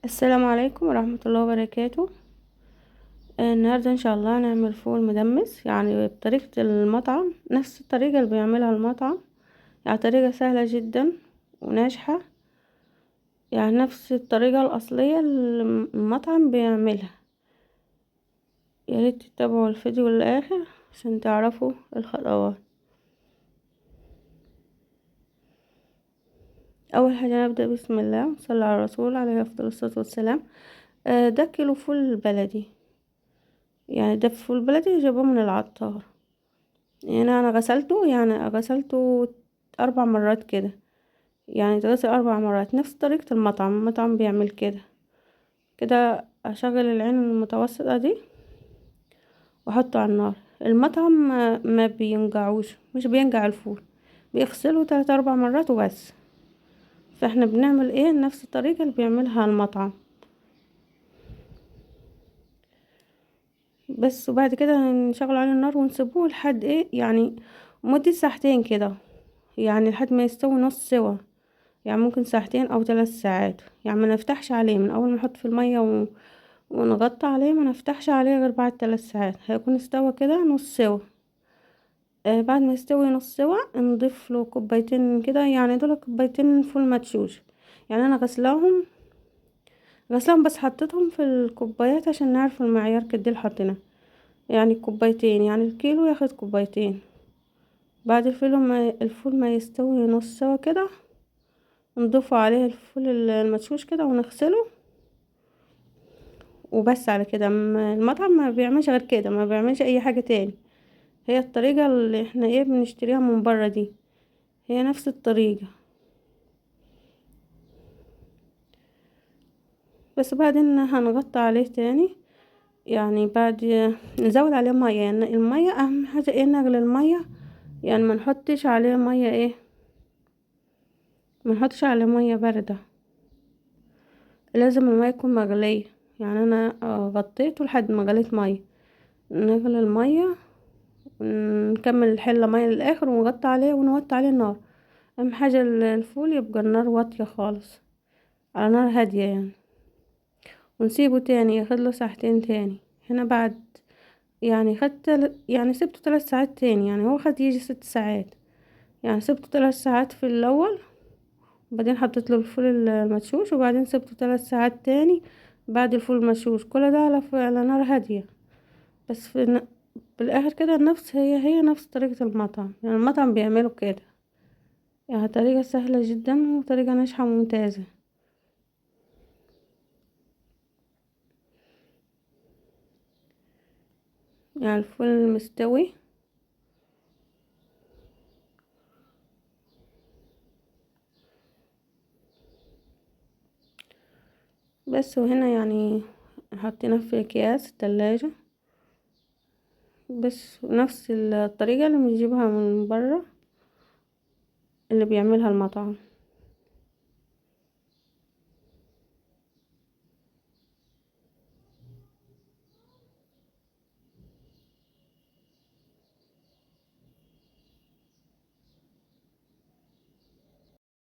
السلام عليكم ورحمة الله وبركاته. النهاردة ان شاء الله هنعمل فول مدمس، يعني بطريقة المطعم، نفس الطريقة اللي بيعملها المطعم. يعني طريقة سهلة جدا وناجحة، يعني نفس الطريقة الأصلية اللي المطعم بيعملها. يا ريت تتابعوا الفيديو للآخر عشان تعرفوا الخطوات. أول حاجة نبدأ بسم الله، صلى على الرسول عليه أفضل الصلاة والسلام. ده كيلو فول بلدي، يعني ده فول بلدي جابوه من العطار. يعني انا غسلته، يعني غسلته 4 مرات كده، يعني يتغسل 4 مرات نفس طريقة المطعم بيعمل كده. كده اشغل العين المتوسطة دي واحطه على النار. المطعم ما بينقعوش، مش بينقع الفول، بيغسله 3 4 مرات وبس. فاحنا بنعمل ايه نفس الطريقة اللي بيعملها المطعم بس. وبعد كده نشغل عليه النار ونسيبوه لحد ايه، يعني مدة ساعتين كده، يعني لحد ما يستوي نص سوا. يعني ممكن ساعتين او 3 ساعات، يعني ما نفتحش عليه من اول ما نحط في المية ونغطي عليه، ما نفتحش عليه غير بعد 3 ساعات هيكون استوى كده نص سوا. بعد ما يستوي نص سوا نضيف له كوبايتين كده، يعني دول كوبايتين فول مدشوش. يعني انا غسلاهم بس حطيتهم في الكوبايات عشان نعرف المعيار قد ايه اللي حطيناه. يعني كوبايتين، يعني الكيلو ياخد كوبايتين. بعد الفول ما يستوي نص سوا كده، نضيف عليه الفول المدشوش كده ونغسله وبس. على كده المطعم ما بيعملش غير كده، ما بيعملش اي حاجة تاني. هي الطريقة اللي احنا بنشتريها من بره دي، هي نفس الطريقة. بس بعدين هنغطي عليه تاني، يعني بعد نزود عليه مية. يعني المية اهم حاجة ايه، نغلي المية. يعني ما نحطش عليه مية ايه، ما نحطش عليه مية باردة، لازم المية تكون مغلية. يعني انا غطيته لحد ما غليت مية. نغلي المية، نكمل الحلة مية للاخر ونغطي عليه ونوطي عليه النار. اهم حاجة الفول يبقى النار واطية خالص، على نار هادية يعني. ونسيبه تاني ياخدله ساعتين تاني. هنا بعد يعني يعني سبته 3 ساعات تاني، يعني هو خد يجي 6 ساعات. يعني سبته 3 ساعات في الاول، وبعدين حطيت له الفول المدشوش، وبعدين سبته 3 ساعات تاني بعد الفول المدشوش. كل ده على نار هادية. بس في الاخر كده هي نفس طريقة المطعم، يعني المطعم بيعملوا كده. يعني طريقة سهلة جدا وطريقة ناجحة وممتازة. يعني الفول مستوي بس. وهنا يعني حطينا في اكياس التلاجة بس، نفس الطريقة اللي بنجيبها من برا اللي بيعملها المطعم.